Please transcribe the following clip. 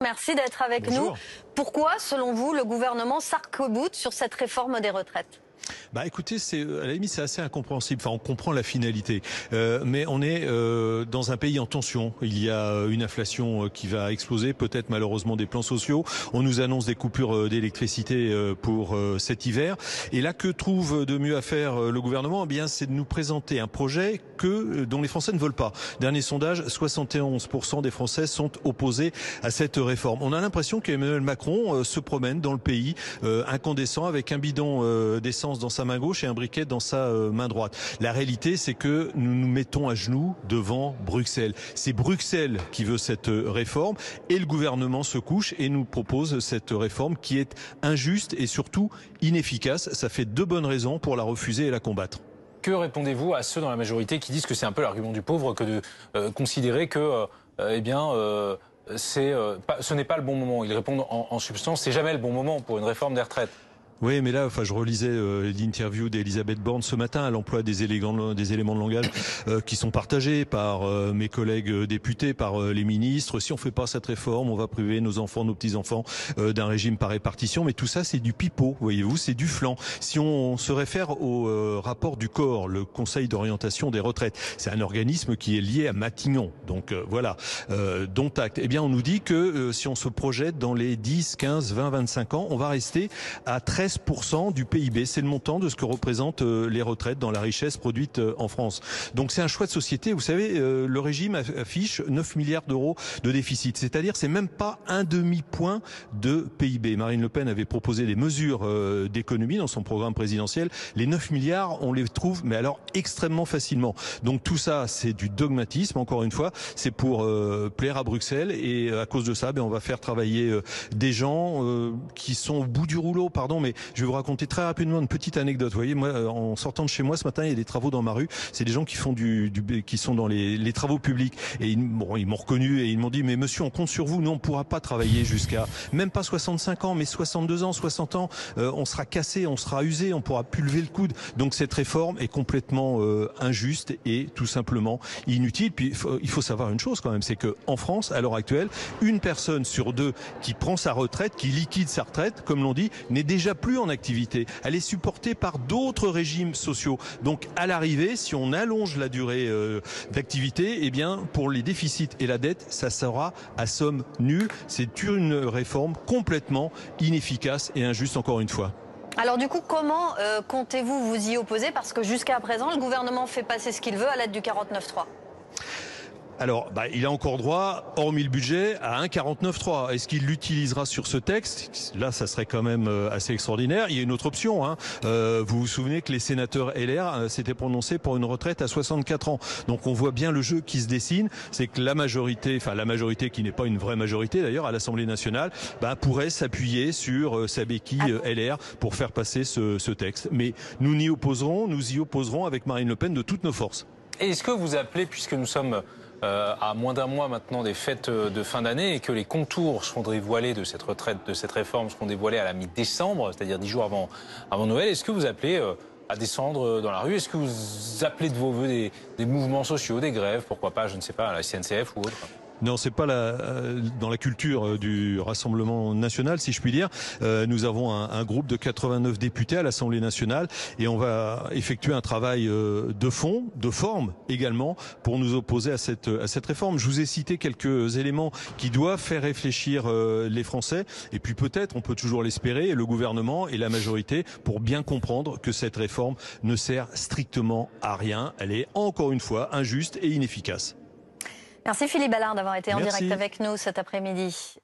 Merci d'être avec Bonjour. nous. Pourquoi, selon vous, le gouvernement s'arc-boute sur cette réforme des retraites? Bah écoutez, à la limite c'est assez incompréhensible. Enfin, on comprend la finalité, mais on est dans un pays en tension. Il y a une inflation qui va exploser, peut-être malheureusement des plans sociaux. On nous annonce des coupures d'électricité pour cet hiver. Et là, que trouve de mieux à faire le gouvernement? Eh bien, c'est de nous présenter un projet dont les Français ne veulent pas. Dernier sondage, 71% des Français sont opposés à cette réforme. On a l'impression qu'Emmanuel Macron se promène dans le pays incandescent avec un bidon d'essence dans sa main gauche et un briquet dans sa main droite. La réalité, c'est que nous nous mettons à genoux devant Bruxelles. C'est Bruxelles qui veut cette réforme et le gouvernement se couche et nous propose cette réforme qui est injuste et surtout inefficace. Ça fait deux bonnes raisons pour la refuser et la combattre. Que répondez-vous à ceux dans la majorité qui disent que c'est un peu l'argument du pauvre que de considérer que, ce n'est pas le bon moment? Ils répondent en substance, c'est jamais le bon moment pour une réforme des retraites. Oui, mais là, enfin, je relisais l'interview d'Elisabeth Borne ce matin. Elle emploie des éléments de langage qui sont partagés par mes collègues députés, par les ministres. Si on fait pas cette réforme, on va priver nos enfants, nos petits-enfants d'un régime par répartition. Mais tout ça, c'est du pipeau, voyez-vous, c'est du flan. Si on se réfère au rapport du COR, le Conseil d'orientation des retraites, c'est un organisme qui est lié à Matignon. Donc voilà, dont acte. Eh bien, on nous dit que si on se projette dans les 10, 15, 20, 25 ans, on va rester à 13% du PIB. C'est le montant de ce que représentent les retraites dans la richesse produite en France. Donc c'est un choix de société. Vous savez, le régime affiche 9 milliards d'euros de déficit. C'est-à-dire, c'est même pas un demi-point de PIB. Marine Le Pen avait proposé des mesures d'économie dans son programme présidentiel. Les 9 milliards, on les trouve, mais alors extrêmement facilement. Donc tout ça, c'est du dogmatisme. Encore une fois, c'est pour plaire à Bruxelles. Et à cause de ça, on va faire travailler des gens qui sont au bout du rouleau. Pardon, mais je vais vous raconter très rapidement une petite anecdote. Vous voyez, moi, en sortant de chez moi ce matin, il y a des travaux dans ma rue. C'est des gens qui font qui sont dans les travaux publics. Et ils m'ont reconnu et ils m'ont dit, mais monsieur, on compte sur vous. Nous, on pourra pas travailler jusqu'à même pas 65 ans, mais 62 ans, 60 ans. On sera cassé, on sera usé, on pourra plus lever le coude. Donc cette réforme est complètement injuste et tout simplement inutile. Puis il faut savoir une chose quand même, c'est que en France, à l'heure actuelle, une personne sur deux qui prend sa retraite, qui liquide sa retraite, comme l'on dit, n'est déjà plus en activité. Elle est supportée par d'autres régimes sociaux. Donc à l'arrivée, si on allonge la durée d'activité, eh bien pour les déficits et la dette, ça sera à somme nulle. C'est une réforme complètement inefficace et injuste encore une fois. Alors du coup, comment comptez-vous vous y opposer? Parce que jusqu'à présent, le gouvernement fait passer ce qu'il veut à l'aide du 49.3. Alors, il a encore droit, hormis le budget, à un 49.3. Est-ce qu'il l'utilisera sur ce texte? Là, ça serait quand même assez extraordinaire. Il y a une autre option. Vous vous souvenez que les sénateurs LR s'étaient prononcés pour une retraite à 64 ans. Donc on voit bien le jeu qui se dessine. C'est que la majorité qui n'est pas une vraie majorité d'ailleurs à l'Assemblée nationale, pourrait s'appuyer sur sa béquille LR pour faire passer ce texte. Mais nous y opposerons avec Marine Le Pen de toutes nos forces. Et est-ce que vous appelez, puisque nous sommes à moins d'un mois maintenant des fêtes de fin d'année et que les contours seront dévoilés de cette retraite, de cette réforme seront dévoilés à la mi-décembre, c'est-à-dire 10 jours avant Noël, est-ce que vous appelez à descendre dans la rue? Est-ce que vous appelez de vos voeux des mouvements sociaux, des grèves, pourquoi pas, je ne sais pas, à la SNCF ou autre? Non, c'est pas dans la culture du Rassemblement national, si je puis dire. Nous avons un groupe de 89 députés à l'Assemblée nationale et on va effectuer un travail de fond, de forme également, pour nous opposer à cette réforme. Je vous ai cité quelques éléments qui doivent faire réfléchir les Français et puis peut-être, on peut toujours l'espérer, le gouvernement et la majorité pour bien comprendre que cette réforme ne sert strictement à rien. Elle est encore une fois injuste et inefficace. Merci Philippe Ballard d'avoir été en Merci. direct avec nous cet après-midi.